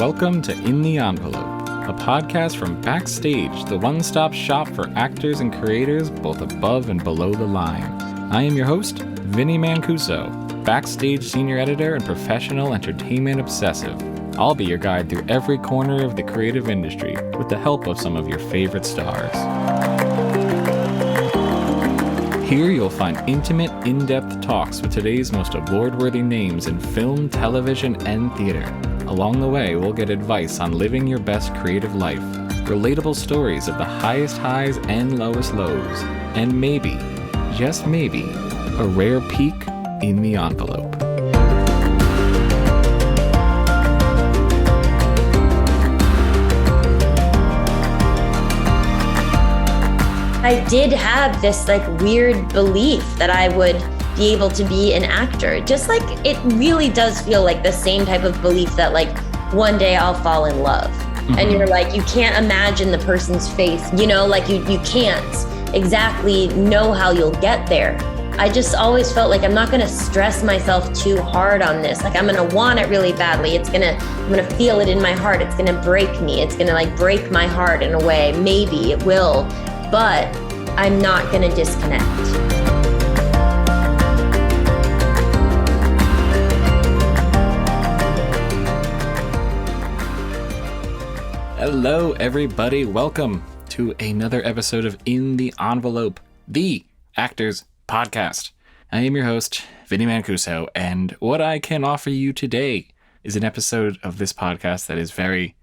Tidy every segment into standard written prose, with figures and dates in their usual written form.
Welcome to In the Envelope, a podcast from Backstage, the one-stop shop for actors and creators both above and below the line. I am your host, Vinnie Mancuso, Backstage Senior Editor and Professional Entertainment Obsessive. I'll be your guide through every corner of the creative industry with the help of some of your favorite stars. Here you'll find intimate, in-depth talks with today's most award-worthy names in film, television, and theater. Along the way, we'll get advice on living your best creative life, relatable stories of the highest highs and lowest lows, and maybe, just maybe, a rare peek in the envelope. I did have this weird belief that I would be able to be an actor. Just it really does feel like the same type of belief that one day I'll fall in love. Mm-hmm. And you're you can't imagine the person's face, you can't exactly know how you'll get there. I just always felt I'm not gonna stress myself too hard on this. I'm gonna want it really badly. I'm gonna feel it in my heart. It's gonna break me. It's gonna break my heart in a way. Maybe it will. But I'm not going to disconnect. Hello, everybody. Welcome to another episode of In the Envelope, the Actors Podcast. I am your host, Vinnie Mancuso, and what I can offer you today is an episode of this podcast that is very,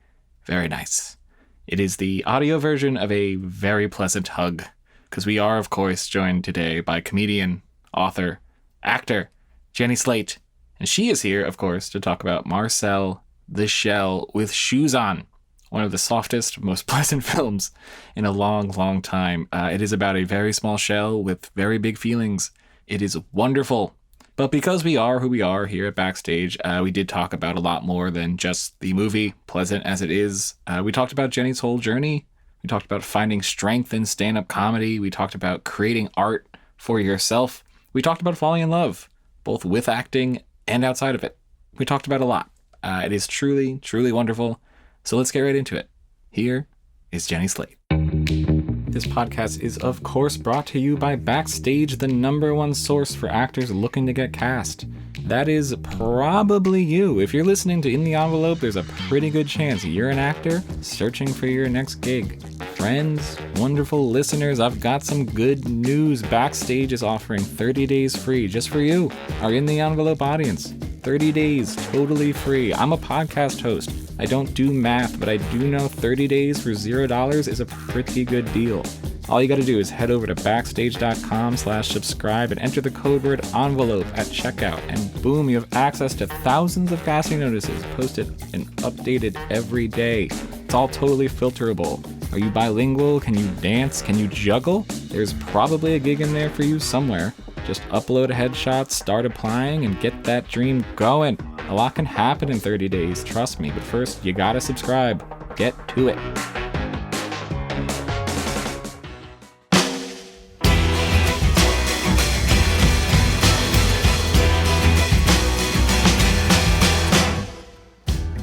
very nice. It is the audio version of a very pleasant hug, because we are, of course, joined today by comedian, author, actor, Jenny Slate. And she is here, of course, to talk about Marcel the Shell with Shoes On, one of the softest, most pleasant films in a long, long time. It is about a very small shell with very big feelings. It is wonderful. But because we are who we are here at Backstage, we did talk about a lot more than just the movie, pleasant as it is. We talked about Jenny's whole journey. We talked about finding strength in stand-up comedy. We talked about creating art for yourself. We talked about falling in love, both with acting and outside of it. We talked about a lot. It is truly, truly wonderful. So let's get right into it. Here is Jenny Slate. This podcast is, of course, brought to you by Backstage, the #1 source for actors looking to get cast. That is probably you. If you're listening to In the Envelope, there's a pretty good chance you're an actor searching for your next gig. Friends, wonderful listeners, I've got some good news. Backstage is offering 30 days free just for you, our In the Envelope audience. 30 days, totally free. I'm a podcast host. I don't do math, but I do know 30 days for $0 is a pretty good deal. All you gotta do is head over to backstage.com/subscribe and enter the code word envelope at checkout, and boom, you have access to thousands of casting notices posted and updated every day. It's all totally filterable. Are you bilingual? Can you dance? Can you juggle? There's probably a gig in there for you somewhere. Just upload a headshot, start applying, and get that dream going. A lot can happen in 30 days, trust me, but first, you gotta subscribe. Get to it.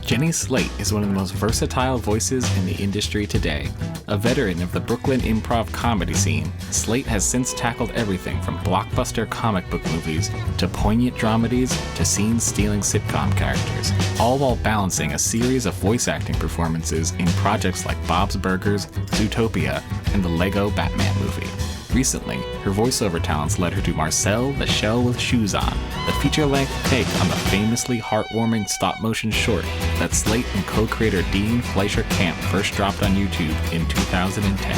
Jenny Slate is one of the most versatile voices in the industry today. A veteran of the Brooklyn improv comedy scene, Slate has since tackled everything from blockbuster comic book movies to poignant dramedies to scene-stealing sitcom characters, all while balancing a series of voice acting performances in projects like Bob's Burgers, Zootopia, and the Lego Batman movie. Recently, her voiceover talents led her to Marcel the Shell with Shoes On, the feature-length take on the famously heartwarming stop-motion short that Slate and co-creator Dean Fleischer-Camp first dropped on YouTube in 2010.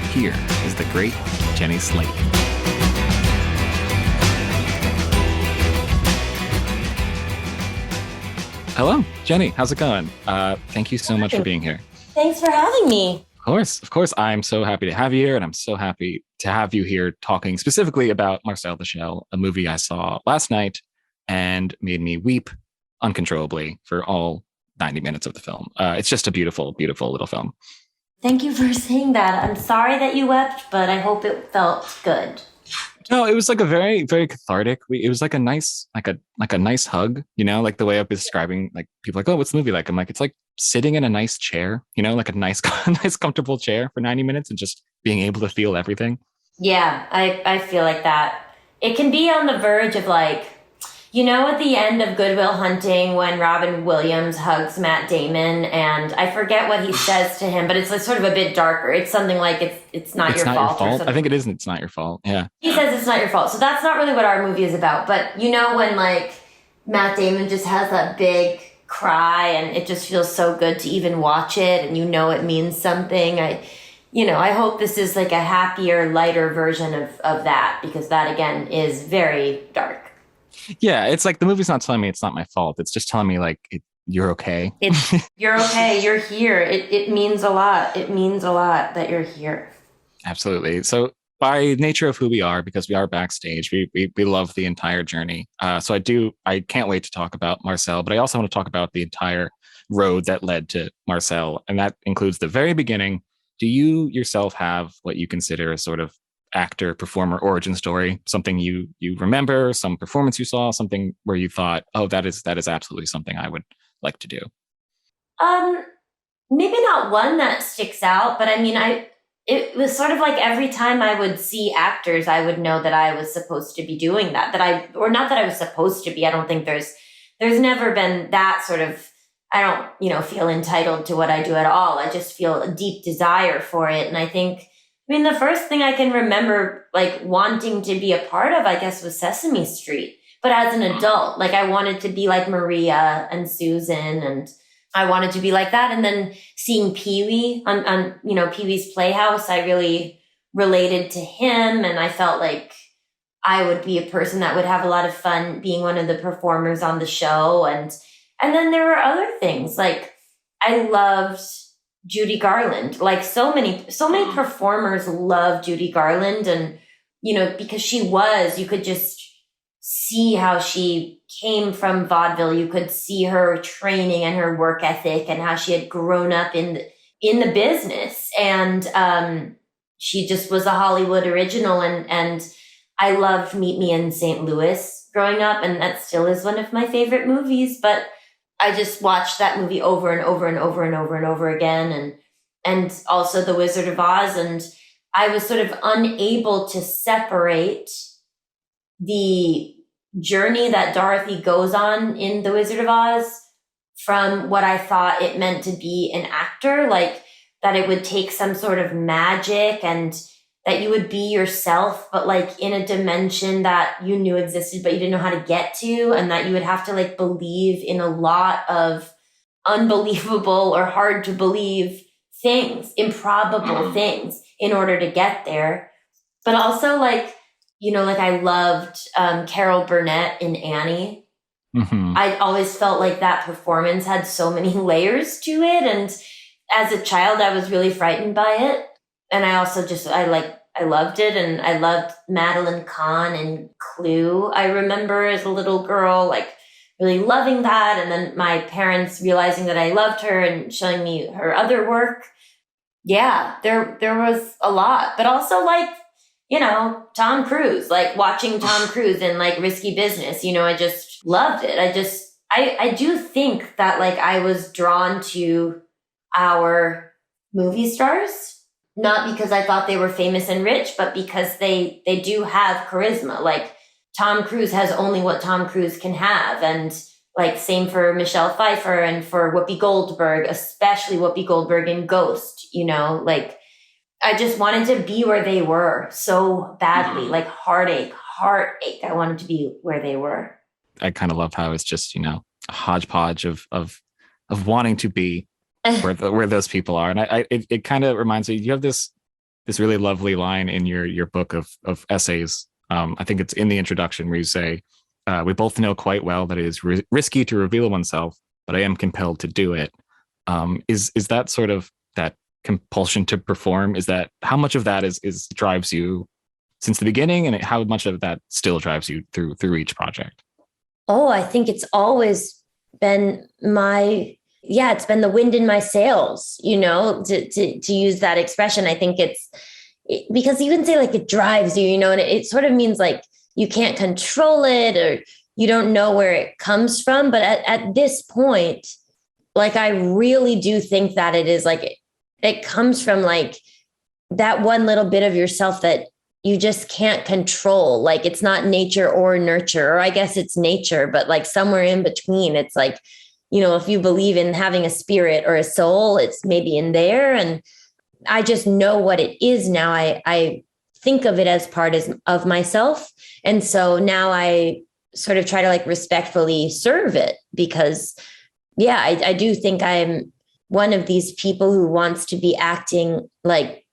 Here is the great Jenny Slate. Hello, Jenny. How's it going? Thank you so much for being here. Thanks for having me. Of course. I'm so happy to have you here, and I'm so happy to have you here talking specifically about Marcel the Shell, a movie I saw last night and made me weep uncontrollably for all 90 minutes of the film. It's just a beautiful, beautiful little film. Thank you for saying that. I'm sorry that you wept, but I hope it felt good. No, it was like a very, very cathartic. It was like a nice, like a nice hug, like the way I've been describing, like people are like, oh, what's the movie like? I'm like, it's like sitting in a nice chair, like a nice, nice, comfortable chair for 90 minutes and just being able to feel everything. Yeah, I feel like that. It can be on the verge of like, at the end of Good Will Hunting when Robin Williams hugs Matt Damon, and I forget what he says to him, but it's like sort of a bit darker. It's something like it's not your fault. I think it isn't. It's not your fault. Yeah. He says it's not your fault. So that's not really what our movie is about. But when like Matt Damon just has that big cry and it just feels so good to even watch it, and it means something. I hope this is like a happier, lighter version of that, because that again is very dark. Yeah, it's like the movie's not telling me it's not my fault. It's just telling me like you're okay. You're okay. You're here. It means a lot. It means a lot that you're here. Absolutely. So by nature of who we are, because we are backstage, we love the entire journey. So I can't wait to talk about Marcel, but I also want to talk about the entire road that led to Marcel, and that includes the very beginning. Do you yourself have what you consider a sort of actor performer origin story, something you remember, some performance you saw, something where you thought, oh, that is absolutely something I would like to do? Maybe not one that sticks out, but I mean, it was sort of like every time I would see actors, I would know that I was supposed to be doing that, or not that I was supposed to be. I don't think there's never been that sort of, I don't, feel entitled to what I do at all. I just feel a deep desire for it. And I think, the first thing I can remember, like, wanting to be a part of, I guess, was Sesame Street. But as an adult, like, I wanted to be like Maria and Susan, and I wanted to be like that. And then seeing Pee-wee on Pee-wee's Playhouse, I really related to him. And I felt like I would be a person that would have a lot of fun being one of the performers on the show. And then there were other things, like, I loved Judy Garland. Like so many performers love Judy Garland, and because you could just see how she came from vaudeville. You could see her training and her work ethic and how she had grown up in the business, and she just was a Hollywood original, and I loved Meet Me in St. Louis growing up, and that still is one of my favorite movies. But I just watched that movie over and over and over and over and over again. And also The Wizard of Oz. And I was sort of unable to separate the journey that Dorothy goes on in The Wizard of Oz from what I thought it meant to be an actor, like that it would take some sort of magic and that you would be yourself, but like in a dimension that you knew existed, but you didn't know how to get to, and that you would have to like believe in a lot of unbelievable or hard to believe things, improbable things in order to get there. But also like I loved Carol Burnett in Annie. Mm-hmm. I always felt like that performance had so many layers to it. And as a child, I was really frightened by it. And I also I loved it. And I loved Madeline Kahn in Clue. I remember as a little girl, like really loving that. And then my parents realizing that I loved her and showing me her other work. Yeah, there was a lot. But also like, Tom Cruise, like watching Tom Cruise in like Risky Business, I just loved it. I do think that like I was drawn to our movie stars, not because I thought they were famous and rich, but because they do have charisma. Like Tom Cruise has only what Tom Cruise can have. And like same for Michelle Pfeiffer and for Whoopi Goldberg, especially Whoopi Goldberg in Ghost, like I just wanted to be where they were so badly, like heartache. I wanted to be where they were. I kind of love how it's just, a hodgepodge of wanting to be where those people are. And it kind of reminds me, you have this really lovely line in your book of essays. I think it's in the introduction where you say, we both know quite well that it is risky to reveal oneself, but I am compelled to do it. Is that sort of that compulsion to perform? Is that how much of that is drives you since the beginning, and how much of that still drives you through each project? Oh, I think it's always been it's been the wind in my sails, to use that expression. I think it's, because you can say like it drives you, and it sort of means like you can't control it or you don't know where it comes from. But at this point, like, I really do think that it is like, it comes from like that one little bit of yourself that you just can't control. Like, it's not nature or nurture, or I guess it's nature, but like somewhere in between, it's like, if you believe in having a spirit or a soul, it's maybe in there. And I just know what it is now. I think of it as part of myself. And so now I sort of try to like respectfully serve it because, yeah, I do think I'm one of these people who wants to be acting like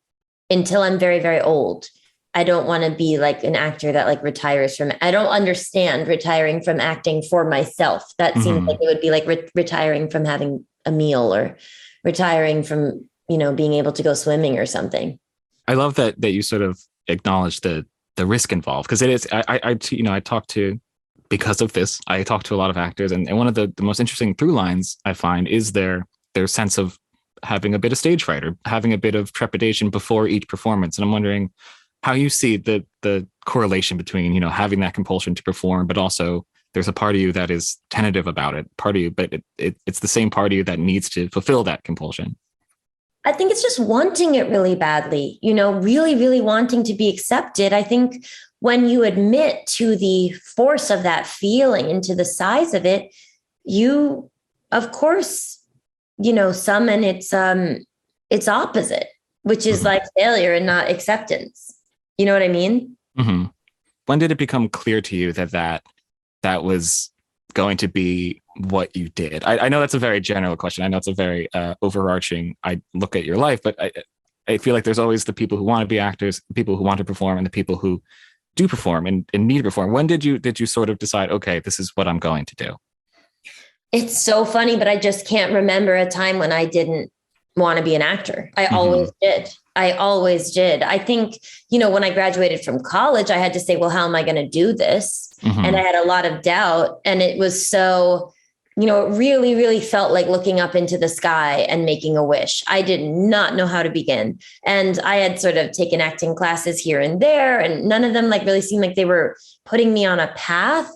until I'm very, very old. I don't want to be like an actor that like retires from, I don't understand retiring from acting for myself. That seems like it would be like retiring from having a meal or retiring from, being able to go swimming or something. I love that you sort of acknowledge the risk involved, because it is, I talk to, because of this, I talk to a lot of actors, and one of the most interesting through lines I find is their sense of having a bit of stage fright or having a bit of trepidation before each performance. And I'm wondering how you see the correlation between, having that compulsion to perform, but also there's a part of you that is tentative about it, part of you, but it's the same part of you that needs to fulfill that compulsion. I think it's just wanting it really badly, really, really wanting to be accepted. I think when you admit to the force of that feeling and to the size of it, you, of course, summon its opposite, which is like failure and not acceptance. You know what I mean? Mm-hmm. When did it become clear to you that was going to be what you did? I know that's a very general question. I know it's a very overarching, I look at your life, but I feel like there's always the people who want to be actors, the people who want to perform, and the people who do perform and need to perform. When did you sort of decide, okay, this is what I'm going to do? It's so funny, but I just can't remember a time when I didn't want to be an actor. I always did. I think, when I graduated from college, I had to say, well, how am I going to do this? And I had a lot of doubt. And it was so, it really, really felt like looking up into the sky and making a wish. I did not know how to begin. And I had sort of taken acting classes here and there, and none of them like really seemed like they were putting me on a path,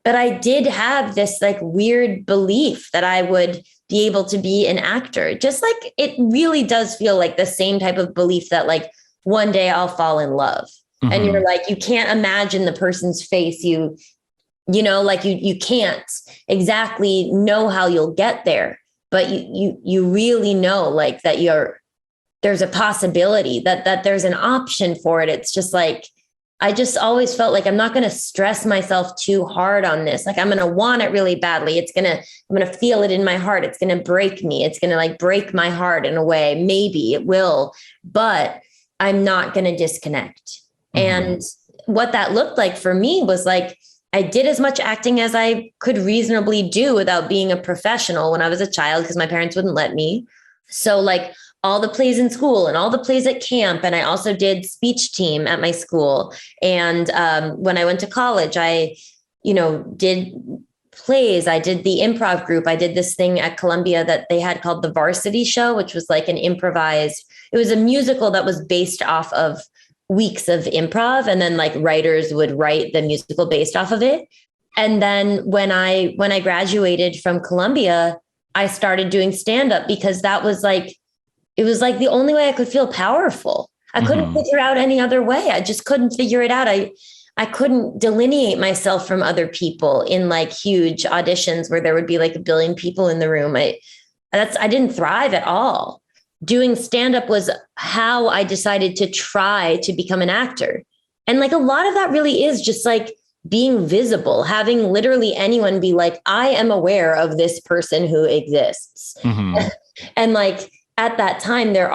But I did have this like weird belief that I would be able to be an actor. Just like it really does feel like the same type of belief that like one day I'll fall in love. And you're like, you can't imagine the person's face. You can't exactly know how you'll get there, but you really know like that there's a possibility that there's an option for it. It's just like, I just always felt like I'm not going to stress myself too hard on this. Like I'm going to want it really badly. I'm going to feel it in my heart. It's going to break me. It's going to like break my heart in a way. Maybe it will, but I'm not going to disconnect. And what that looked like for me was like, I did as much acting as I could reasonably do without being a professional when I was a child, because my parents wouldn't let me. So like all the plays in school and all the plays at camp. And I also did speech team at my school. And when I went to college, I, did plays. I did the improv group. I did this thing at Columbia that they had called The Varsity Show, which was like it was a musical that was based off of weeks of improv. And then like writers would write the musical based off of it. And then when I graduated from Columbia, I started doing stand-up because that was like, it was like the only way I could feel powerful. I couldn't figure out any other way. I just couldn't figure it out. I couldn't delineate myself from other people in like huge auditions where there would be like 1 billion people in the room. I didn't thrive at all. Doing stand-up was how I decided to try to become an actor. And like a lot of that really is just like being visible, having literally anyone be like, I am aware of this person who exists. And like at that time, there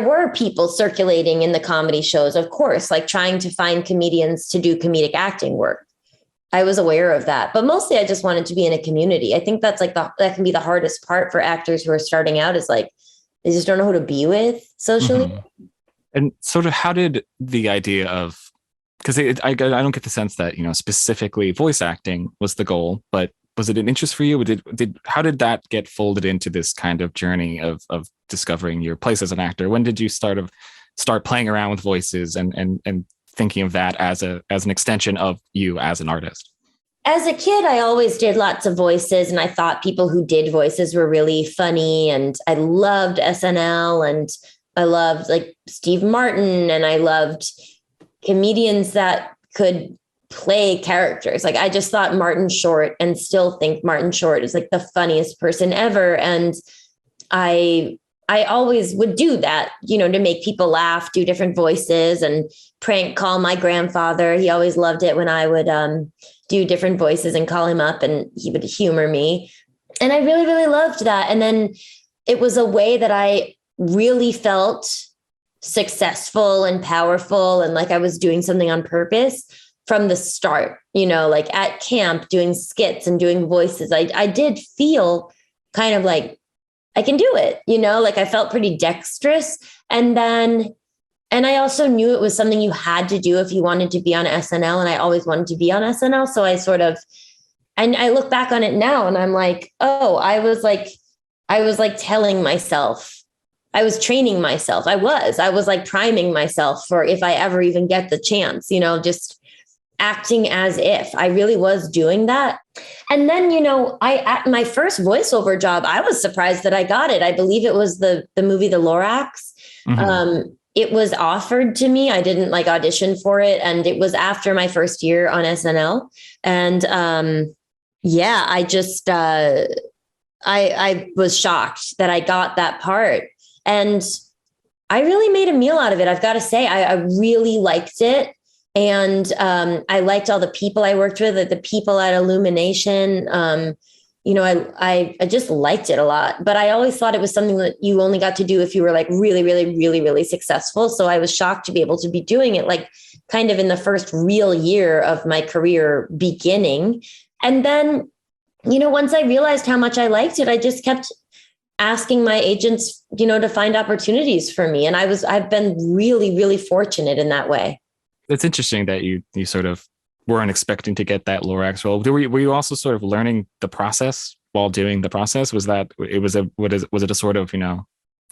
were people circulating in the comedy shows, of course, like trying to find comedians to do comedic acting work. I was aware of that, but mostly I just wanted to be in a community. I think that's like that can be the hardest part for actors who are starting out, is like, they just don't know who to be with socially. And sort of how did the idea of, because I don't get the sense that, specifically voice acting was the goal, but was it an interest for you? How did that get folded into this kind of journey of discovering your place as an actor? When did you start playing around with voices and thinking of that as an extension of you as an artist? As a kid, I always did lots of voices, and I thought people who did voices were really funny, and I loved SNL, and I loved like Steve Martin, and I loved comedians that could play characters. Like I just thought Martin Short, and still think Martin Short is like the funniest person ever. And I always would do that, to make people laugh, do different voices and prank call my grandfather. He always loved it when I would do different voices and call him up and he would humor me. And I really, really loved that. And then it was a way that I really felt successful and powerful and like I was doing something on purpose from the start, like at camp doing skits and doing voices. I did feel kind of like I can do it, like I felt pretty dexterous. And I also knew it was something you had to do if you wanted to be on SNL. And I always wanted to be on SNL. So and I look back on it now and I'm like, oh, I was like telling myself, I was training myself. I was like priming myself for if I ever even get the chance, just acting as if I really was doing that. And then, at my first voiceover job, I was surprised that I got it. I believe it was the movie, The Lorax. Mm-hmm. It was offered to me. I didn't audition for it. And it was after my first year on SNL. And I just, I was shocked that I got that part. And I really made a meal out of it. I've got to say, I really liked it. And I liked all the people I worked with, the people at Illumination. I just liked it a lot, but I always thought it was something that you only got to do if you were like really, really, really, really successful. So I was shocked to be able to be doing it like kind of in the first real year of my career beginning. And then, once I realized how much I liked it, I just kept asking my agents, to find opportunities for me. And I've been really, really fortunate in that way. It's interesting that you sort of weren't expecting to get that Lorax role. Were you also sort of learning the process while doing the process? Was it a sort of,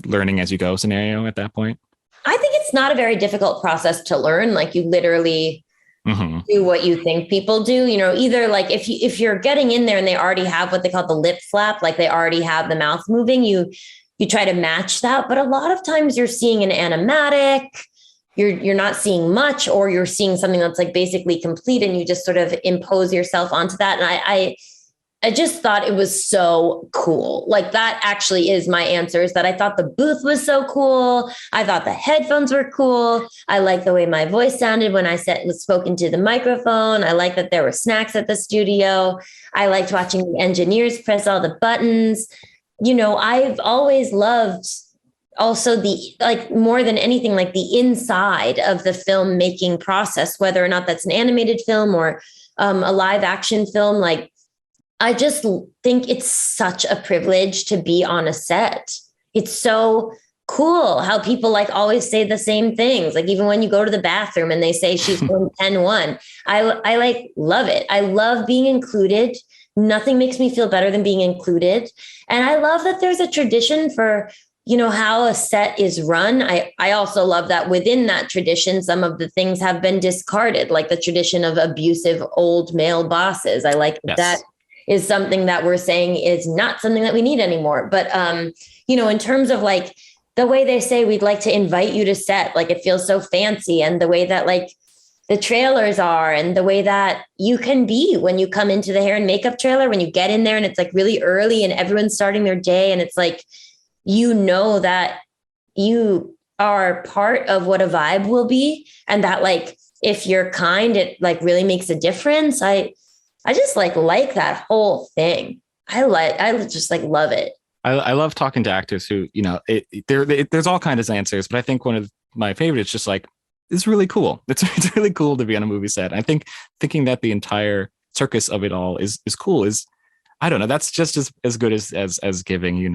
learning as you go scenario at that point? I think it's not a very difficult process to learn. Like you literally do what you think people do, either like if you're getting in there and they already have what they call the lip flap, like they already have the mouth moving, you try to match that. But a lot of times you're seeing an animatic, you're not seeing much, or you're seeing something that's like basically complete and you just sort of impose yourself onto that. And I just thought it was so cool. Like that actually is my answer, is that I thought the booth was so cool. I thought the headphones were cool. I liked the way my voice sounded when I was spoken to the microphone. I liked that there were snacks at the studio. I liked watching the engineers press all the buttons. I've always loved also more than anything, like the inside of the filmmaking process, whether or not that's an animated film or a live action film. Like, I just think it's such a privilege to be on a set. It's so cool how people always say the same things. Like even when you go to the bathroom and they say she's going 10-1, I love it. I love being included. Nothing makes me feel better than being included. And I love that there's a tradition for how a set is run. I also love that within that tradition, some of the things have been discarded, like the tradition of abusive old male bosses. I like that is something that we're saying is not something that we need anymore. But, in terms of the way they say we'd like to invite you to set, it feels so fancy, and the way that the trailers are, and the way that you can be when you come into the hair and makeup trailer, when you get in there and it's really early and everyone's starting their day and it's that you are part of what a vibe will be. And that if you're kind, it really makes a difference. I just like that whole thing. I just love it. I love talking to actors who, there's all kinds of answers, but I think one of my favorites, just it's really cool. It's really cool to be on a movie set. I think thinking that the entire circus of it all is cool is, I don't know. That's just as good as giving,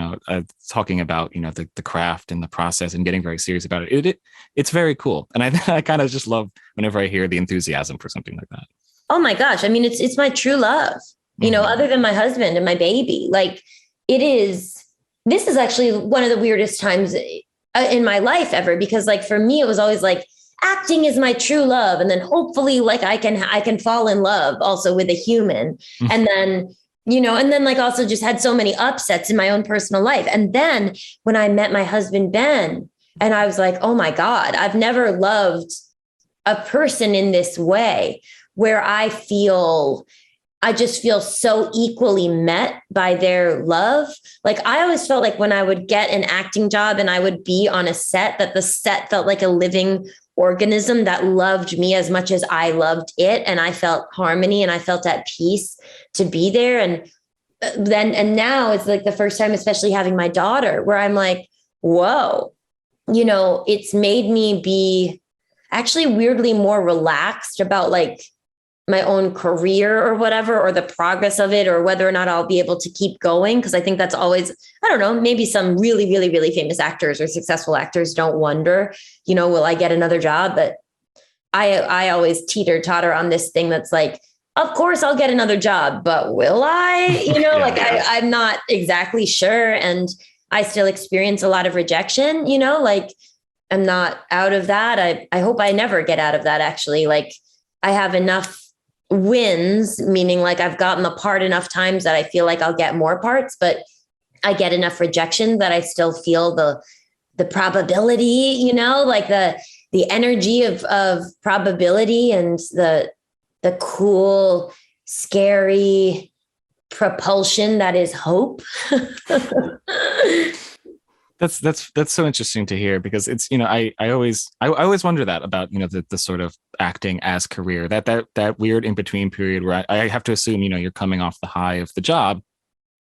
talking about, the craft and the process and getting very serious about it. It's very cool. And I kind of just love whenever I hear the enthusiasm for something like that. Oh my gosh. I mean, it's my true love. other than my husband and my baby. Like this is actually one of the weirdest times in my life ever, because like for me, it was always like acting is my true love. And then hopefully like I can fall in love also with a human. And then, and then like also just had so many upsets in my own personal life. And then when I met my husband, Ben, and I was like, oh my God, I've never loved a person in this way where I just feel so equally met by their love. Like I always felt like when I would get an acting job and I would be on a set, that the set felt like a living organism that loved me as much as I loved it. And I felt harmony and I felt at peace to be there. And now it's like the first time, especially having my daughter, where I'm like, whoa, it's made me be actually weirdly more relaxed about like my own career or whatever, or the progress of it, or whether or not I'll be able to keep going. Cause I think that's always, I don't know, maybe some really, really, really famous actors or successful actors don't wonder, will I get another job? But I always teeter totter on this thing that's like, of course I'll get another job, but will I, I'm not exactly sure. And I still experience a lot of rejection, like I'm not out of that. I hope I never get out of that. Actually, like I have enough wins, meaning like I've gotten the part enough times that I feel like I'll get more parts, but I get enough rejection that I still feel the probability, like the energy of probability and the cool, scary propulsion that is hope. That's so interesting to hear, because it's, I always wonder that about, the sort of acting as career, that weird in between period where I have to assume, you're coming off the high of the job,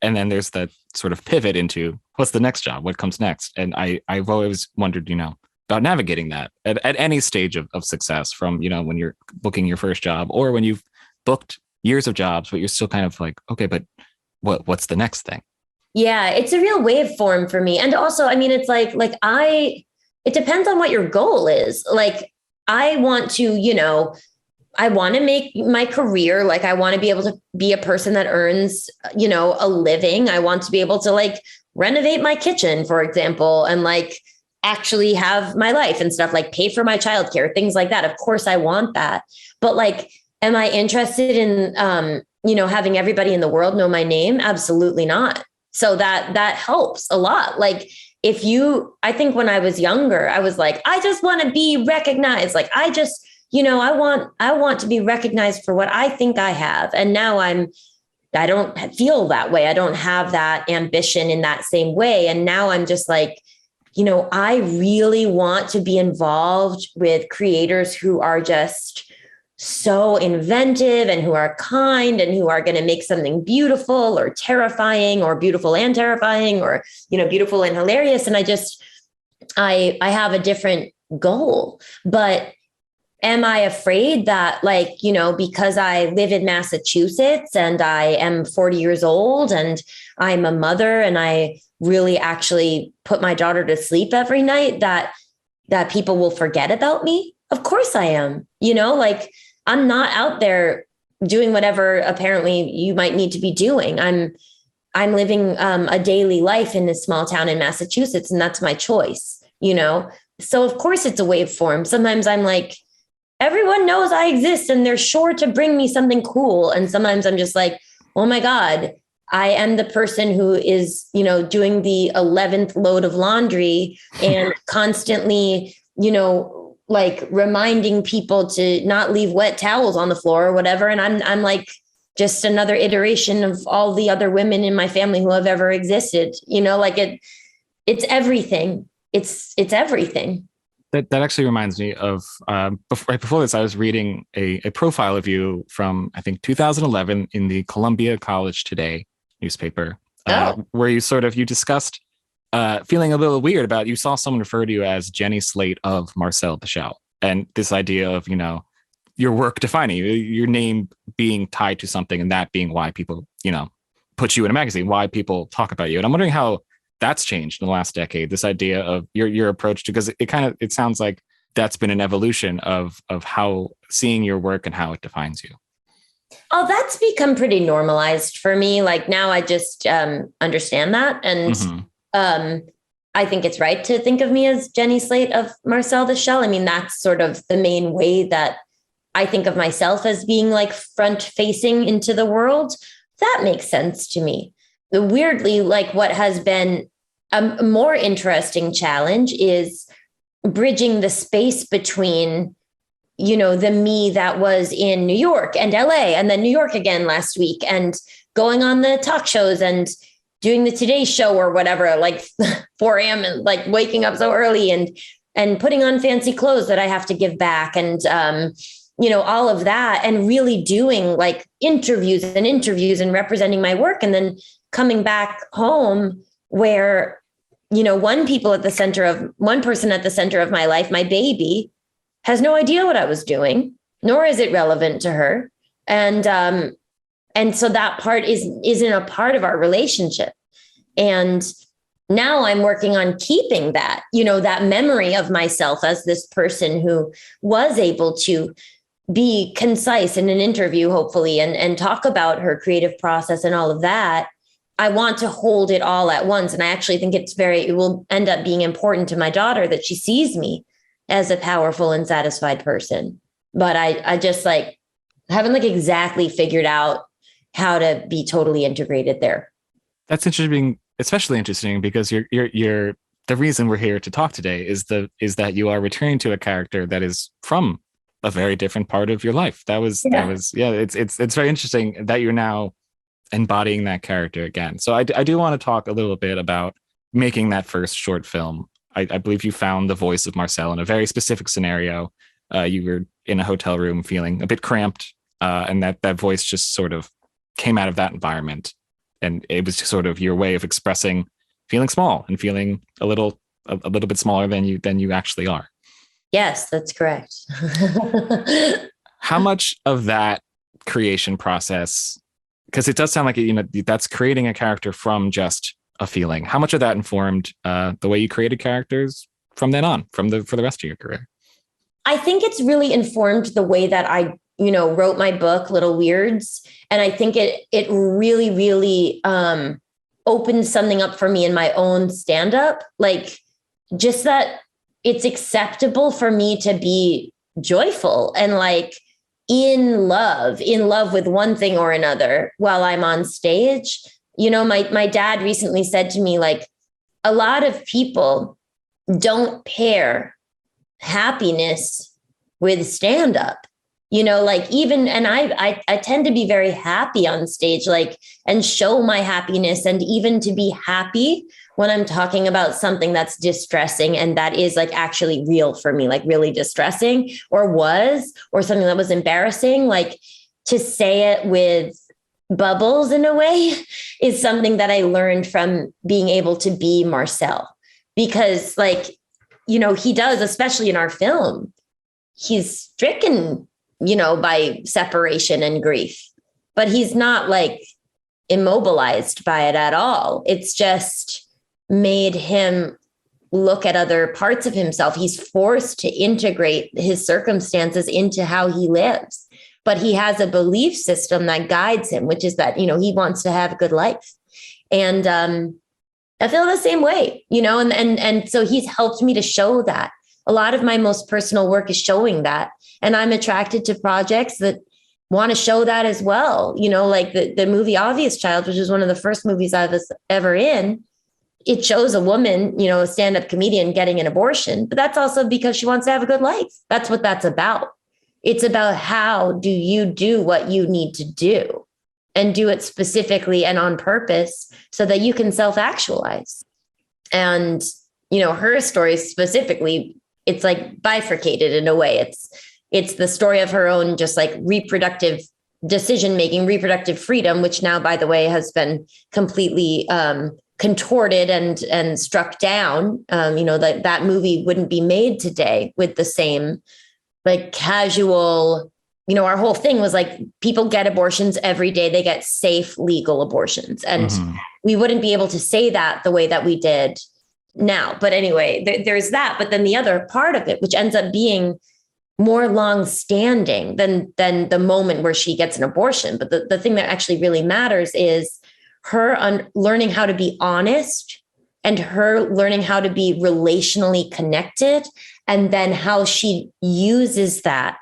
and then there's that sort of pivot into what's the next job, what comes next. And I've always wondered, about navigating that at any stage of success, from, when you're booking your first job or when you've booked years of jobs, but you're still kind of like, okay, but what's the next thing? Yeah, it's a real waveform for me. And also, I mean, it's like it depends on what your goal is. Like I want to, I want to make my career, like I want to be able to be a person that earns, a living. I want to be able to like renovate my kitchen, for example, and like actually have my life and stuff, like pay for my childcare, things like that. Of course I want that. But like, am I interested in, having everybody in the world know my name? Absolutely not. So that helps a lot. Like I think when I was younger, I was like, I just want to be recognized. Like I just, I want to be recognized for what I think I have. And now I don't feel that way. I don't have that ambition in that same way. And now I'm just like, I really want to be involved with creators who are just so inventive and who are kind and who are going to make something beautiful or terrifying, or beautiful and terrifying, or, beautiful and hilarious. And I have a different goal. But am I afraid that, like, because I live in Massachusetts and I am 40 years old and I'm a mother and I really actually put my daughter to sleep every night, that people will forget about me? Of course I am, like I'm not out there doing whatever apparently you might need to be doing. I'm living a daily life in this small town in Massachusetts, and that's my choice, So of course it's a waveform. Sometimes I'm like, everyone knows I exist and they're sure to bring me something cool. And sometimes I'm just like, oh my God, I am the person who is, doing the 11th load of laundry and constantly, like reminding people to not leave wet towels on the floor or whatever. And I'm like just another iteration of all the other women in my family who have ever existed, like it's everything. It's everything. That actually reminds me of right before this, I was reading a profile of you from, I think, 2011 in the Columbia College Today newspaper, where you discussed feeling a little weird about, you saw someone refer to you as Jenny Slate of Marcel the Shell, and this idea of, your work defining you, your name being tied to something, and that being why people, put you in a magazine, why people talk about you. And I'm wondering how that's changed in the last decade, this idea of your approach to, because it sounds like that's been an evolution of how seeing your work and how it defines you. Oh, that's become pretty normalized for me. Like now I just understand that. And I think it's right to think of me as Jenny Slate of Marcel the Shell. I mean, that's sort of the main way that I think of myself, as being like front facing into the world. That makes sense to me. Weirdly, like what has been a more interesting challenge is bridging the space between, you know, the me that was in New York and LA and then New York again last week, and going on the talk shows and doing the Today Show or whatever, like 4 a.m. and like waking up so early and putting on fancy clothes that I have to give back. And, you know, all of that, and really doing like interviews and representing my work. And then coming back home where, you know, one person at the center of my life, my baby, has no idea what I was doing, nor is it relevant to her. And so that part isn't a part of our relationship. And now I'm working on keeping that, you know, that memory of myself as this person who was able to be concise in an interview, hopefully, and talk about her creative process and all of that. I want to hold it all at once. And I actually think it will end up being important to my daughter that she sees me as a powerful and satisfied person. But I just like haven't like exactly figured out how to be totally integrated there. That's interesting, especially interesting because you're the reason we're here to talk today is that you are returning to a character that is from a very different part of your life. It's very interesting that you're now embodying that character again. So I do want to talk a little bit about making that first short film. I believe you found the voice of Marcel in a very specific scenario. You were in a hotel room feeling a bit cramped, and that voice just sort of came out of that environment. And it was just sort of your way of expressing feeling small and feeling a little bit smaller than you actually are. Yes, that's correct. How much of that creation process, because it does sound like, you know, that's creating a character from just a feeling. How much of that informed the way you created characters from then on, for the rest of your career? I think it's really informed the way that I, you know, wrote my book, Little Weirds. And I think it really, really opened something up for me in my own stand-up. Like just that it's acceptable for me to be joyful and like in love with one thing or another while I'm on stage. You know, my dad recently said to me, like, a lot of people don't pair happiness with stand-up, you know, like even, and I tend to be very happy on stage, like, and show my happiness, and even to be happy when I'm talking about something that's distressing and that is like actually real for me, like really distressing or something that was embarrassing, like to say it with bubbles in a way is something that I learned from being able to be Marcel, because like, you know, he does, especially in our film, he's stricken, you know, by separation and grief, but he's not like immobilized by it at all. It's just made him look at other parts of himself. He's forced to integrate his circumstances into how he lives, but he has a belief system that guides him, which is that, you know, he wants to have a good life. And I feel the same way, you know, and so he's helped me to show that. A lot of my most personal work is showing that. And I'm attracted to projects that want to show that as well. You know, like the movie Obvious Child, which is one of the first movies I was ever in. It shows a woman, you know, a stand-up comedian getting an abortion, but that's also because she wants to have a good life. That's what that's about. It's about how do you do what you need to do and do it specifically and on purpose so that you can self-actualize. And, you know, her story specifically, it's like bifurcated in a way. It's the story of her own, just like reproductive decision-making, reproductive freedom, which now, by the way, has been completely contorted and struck down. You know, that movie wouldn't be made today with the same like casual, you know, our whole thing was like people get abortions every day. They get safe, legal abortions. And we wouldn't be able to say that the way that we did now. But anyway, there's that. But then the other part of it, which ends up being more long-standing than the moment where she gets an abortion. But the thing that actually really matters is her learning how to be honest, and her learning how to be relationally connected, and then how she uses that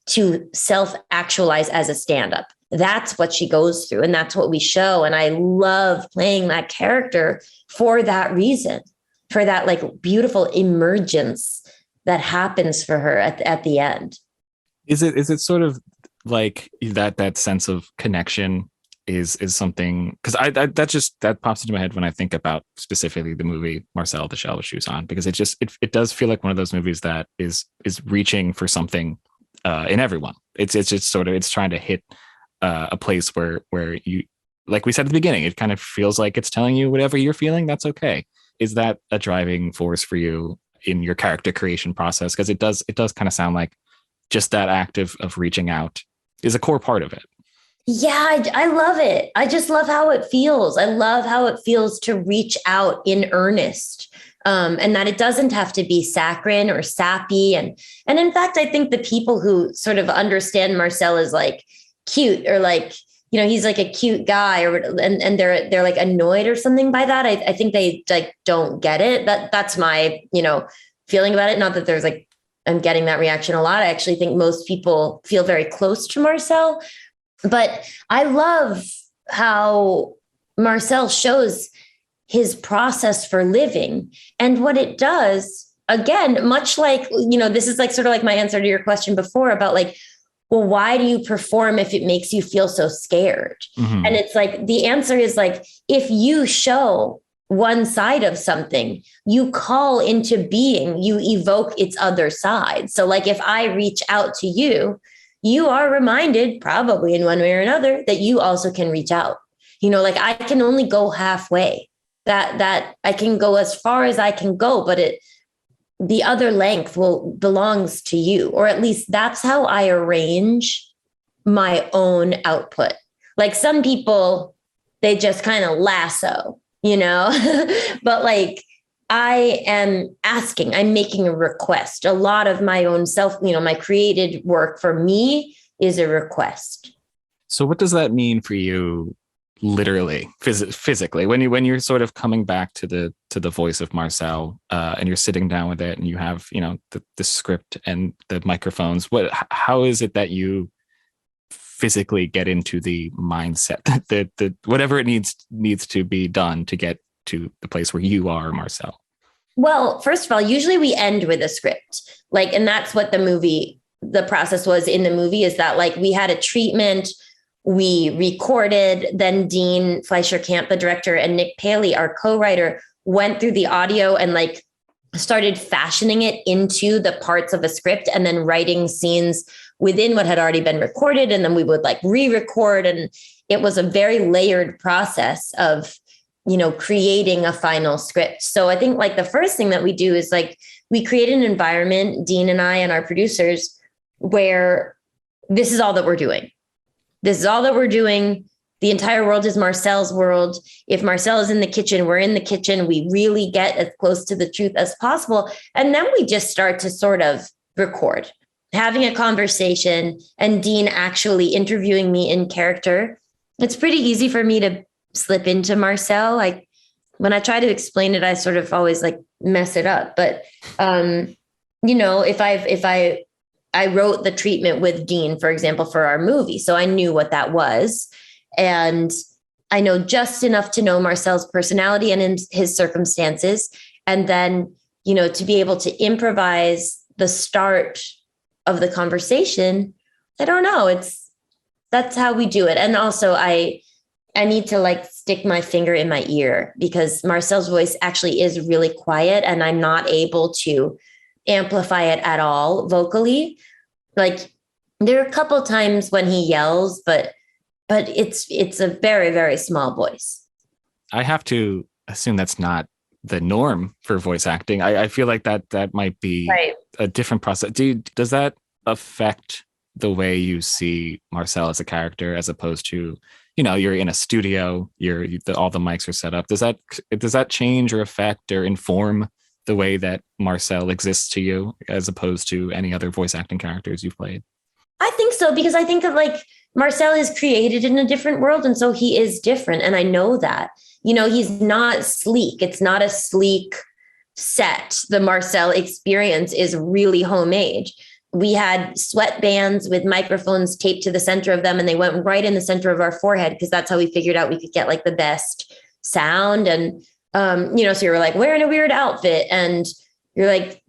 to self-actualize as a stand-up. That's what she goes through, and that's what we show. And I love playing that character for that reason, for that like beautiful emergence that happens for her at the end. Is it sort of like that sense of connection is something, because that pops into my head when I think about specifically the movie Marcel the Shell, which she was on, because it does feel like one of those movies that is reaching for something in everyone. It's just sort of, it's trying to hit a place where you, like we said at the beginning, it kind of feels like it's telling you whatever you're feeling, that's okay. Is that a driving force for you in your character creation process? Because it does kind of sound like just that act of reaching out is a core part of it. Yeah, I love it. I just love how it feels. I love how it feels to reach out in earnest, and that it doesn't have to be saccharine or sappy. And in fact, I think the people who sort of understand Marcel as like cute, or like, you know, he's like a cute guy, or and they're like annoyed or something by that. I think they like don't get it. That's my, you know, feeling about it. Not that there's like, I'm getting that reaction a lot. I actually think most people feel very close to Marcel. But I love how Marcel shows his process for living, and what it does, again, much like, you know, this is like sort of like my answer to your question before about like, well, why do you perform if it makes you feel so scared? Mm-hmm. And it's like, the answer is like, if you show one side of something, you call into being, you evoke its other side. So like, if I reach out to you, you are reminded, probably in one way or another, that you also can reach out. You know, like I can only go halfway. That I can go as far as I can go, but the other length belongs to you, or at least that's how I arrange my own output. Like some people, they just kind of lasso, you know, but like I am asking, I'm making a request. A lot of my own self, you know, my created work for me is a request. So what does that mean for you, literally, physically, when you're sort of coming back to the voice of Marcel, and you're sitting down with it, and you have, you know, the script and the microphones? How is it that you physically get into the mindset, the whatever it needs to be done to get to the place where you are Marcel? Well, first of all, usually we end with a script, like, and that's what the process was in the movie, is that like we had a treatment, we recorded, then Dean Fleischer-Camp, the director, and Nick Paley, our co-writer, went through the audio and like started fashioning it into the parts of a script, and then writing scenes within what had already been recorded. And then we would like re-record. And it was a very layered process of, you know, creating a final script. So I think like the first thing that we do is like, we create an environment, Dean and I and our producers, where this is all that we're doing. This is all that we're doing. The entire world is Marcel's world. If Marcel is in the kitchen, we're in the kitchen. We really get as close to the truth as possible. And then we just start to sort of record, having a conversation, and Dean actually interviewing me in character. It's pretty easy for me to slip into Marcel. Like when I try to explain it, I sort of always like mess it up. But, you know, if I wrote the treatment with Dean, for example, for our movie, so I knew what that was. And I know just enough to know Marcel's personality and his circumstances. And then, you know, to be able to improvise the start of the conversation, I don't know. That's how we do it. And also I need to like stick my finger in my ear, because Marcel's voice actually is really quiet and I'm not able to amplify it at all vocally. Like there are a couple times when he yells, but it's a very, very small voice. I have to assume that's not the norm for voice acting. I feel like that might be right. A different process. Does that affect the way you see Marcel as a character, as opposed to, you know, you're in a studio, all the mics are set up? Does that change or affect or inform the way that Marcel exists to you as opposed to any other voice acting characters you've played? I think so, because I think that like Marcel is created in a different world. And so he is different. And I know that, he's not sleek. It's not a sleek set. The Marcel Experience is really homemade. We had sweatbands with microphones taped to the center of them, and they went right in the center of our forehead because that's how we figured out we could get like the best sound. And, so you're like wearing a weird outfit and you're like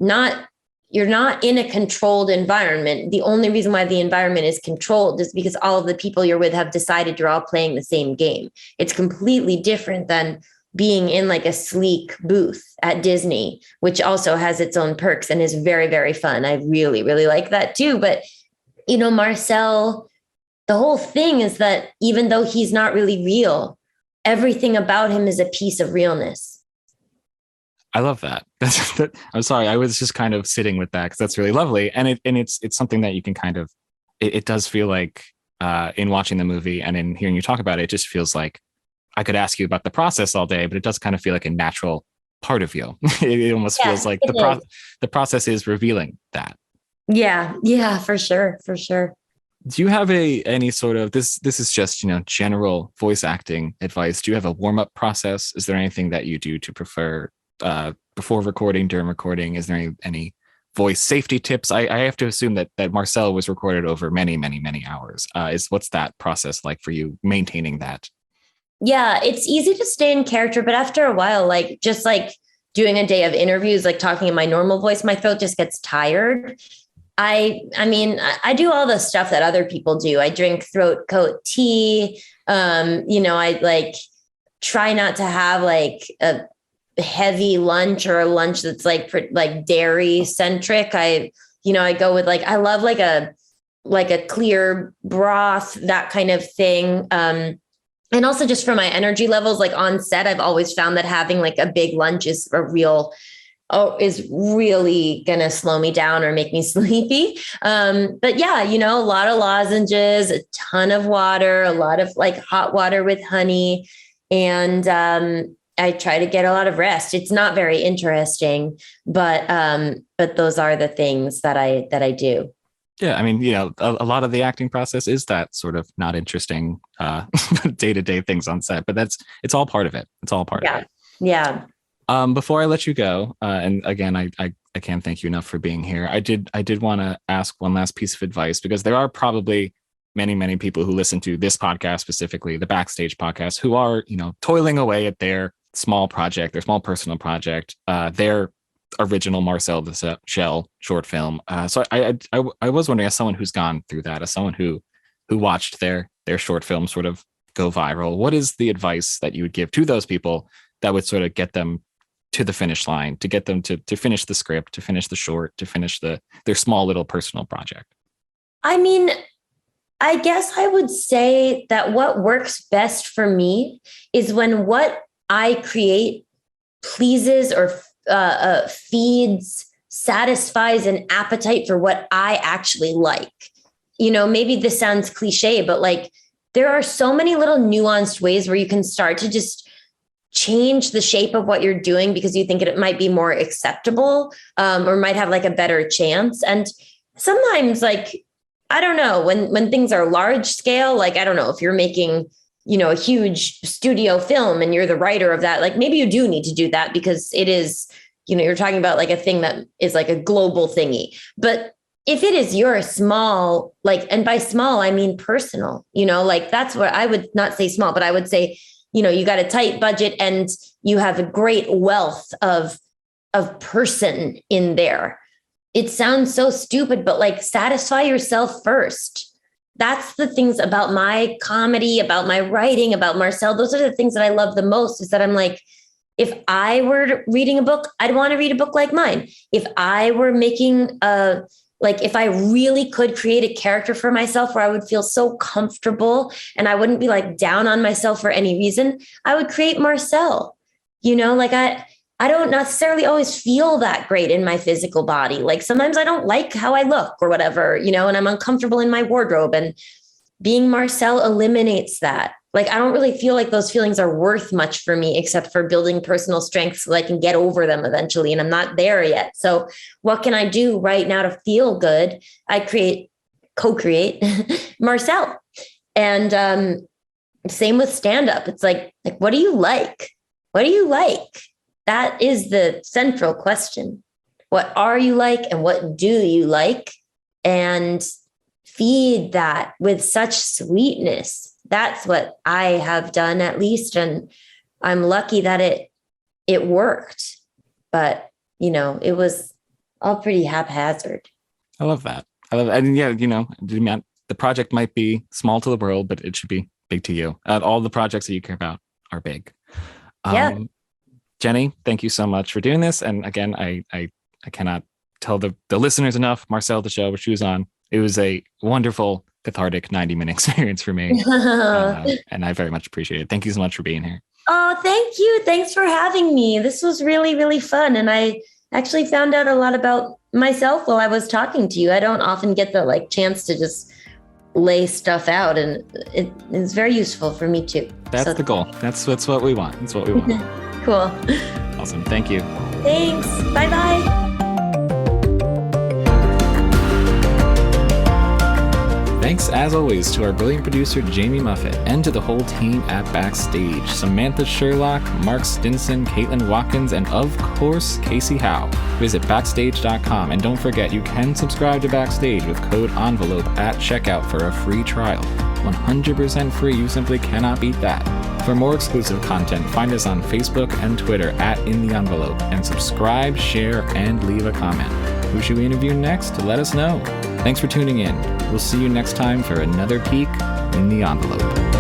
you're not in a controlled environment. The only reason why the environment is controlled is because all of the people you're with have decided you're all playing the same game. It's completely different than being in like a sleek booth at Disney, which also has its own perks and is very, very fun. I really, really like that too. But, Marcel, the whole thing is that even though he's not really real, everything about him is a piece of realness. I love that. I'm sorry. I was just kind of sitting with that because that's really lovely. And it's something that you can kind of, it does feel like in watching the movie and in hearing you talk about it, it just feels like I could ask you about the process all day, but it does kind of feel like a natural part of you. It almost feels like the process is revealing that. Yeah, for sure. Do you have any sort of, this is just, general voice acting advice. Do you have a warm-up process? Is there anything that you do to prefer before recording, during recording? Is there any voice safety tips? I have to assume that Marcel was recorded over many, many, many hours. What's that process like for you maintaining that? Yeah, it's easy to stay in character, but after a while, like just like doing a day of interviews, like talking in my normal voice, my throat just gets tired. I mean, I do all the stuff that other people do. I drink throat coat tea. I like try not to have like a heavy lunch or a lunch that's like dairy centric. I go with I love like a clear broth, that kind of thing. And also just for my energy levels, like on set, I've always found that having like a big lunch is really going to slow me down or make me sleepy. But yeah, a lot of lozenges, a ton of water, a lot of like hot water with honey. And I try to get a lot of rest. It's not very interesting, but those are the things that I do. Yeah, I mean, a lot of the acting process is that sort of not interesting day-to-day things on set, but it's all part of it. It's all part of it. Yeah. Before I let you go, and again, I can't thank you enough for being here. I did want to ask one last piece of advice, because there are probably many, many people who listen to this podcast, specifically the Backstage podcast, who are, toiling away at their small project, their small personal project, their original Marcel the Shell short film. So I was wondering, as someone who's gone through that, as someone who watched their short film sort of go viral, what is the advice that you would give to those people that would sort of get them to the finish line, to get them to finish the script, to finish the short, to finish their small little personal project? I mean, I guess I would say that what works best for me is when what I create pleases or feeds, satisfies an appetite for what I actually like. Maybe this sounds cliche, but like there are so many little nuanced ways where you can start to just change the shape of what you're doing because you think it might be more acceptable, or might have like a better chance. And sometimes, like, I don't know, when things are large scale, like, I don't know, if you're making, a huge studio film and you're the writer of that, like maybe you do need to do that because it is, you're talking about like a thing that is like a global thingy. But if it is your small, like, and by small, I mean personal, like that's what I would not say small, but I would say, you got a tight budget and you have a great wealth of person in there. It sounds so stupid, but like satisfy yourself first. That's the things about my comedy, about my writing, about Marcel. Those are the things that I love the most, is that I'm like, if I were reading a book, I'd want to read a book like mine. If I were making if I really could create a character for myself where I would feel so comfortable and I wouldn't be like down on myself for any reason, I would create Marcel. I don't necessarily always feel that great in my physical body. Like sometimes I don't like how I look or whatever, and I'm uncomfortable in my wardrobe, and being Marcel eliminates that. like, I don't really feel like those feelings are worth much for me, except for building personal strength so I can get over them eventually. And I'm not there yet. So what can I do right now to feel good? I co-create Marcel. And same with stand-up. It's like, what do you like? What do you like? That is the central question. What are you like and what do you like? And feed that with such sweetness. That's what I have done, at least. And I'm lucky that it worked. But, it was all pretty haphazard. I love that. And yeah, the project might be small to the world, but it should be big to you. All the projects that you care about are big. Yeah. Jenny, thank you so much for doing this. And again, I cannot tell the listeners enough. Marcel the Shell, which she was on, it was a wonderful, cathartic 90-minute experience for me. And I very much appreciate it. Thank you so much for being here. Oh, thank you. Thanks for having me. This was really, really fun. And I actually found out a lot about myself while I was talking to you. I don't often get the chance to just lay stuff out, and it is very useful for me too. That's the goal. That's what we want. That's what we want. Cool. Awesome. Thank you. Thanks. Bye-bye. Thanks, as always, to our brilliant producer, Jamie Muffett, and to the whole team at Backstage. Samantha Sherlock, Mark Stinson, Caitlin Watkins, and of course, Kasey Howe. Visit Backstage.com, and don't forget, you can subscribe to Backstage with code ENVELOPE at checkout for a free trial. 100% free, you simply cannot beat that. For more exclusive content, find us on Facebook and Twitter at In The Envelope, and subscribe, share, and leave a comment. Who should we interview next? Let us know. Thanks for tuning in. We'll see you next time for another peek in the envelope.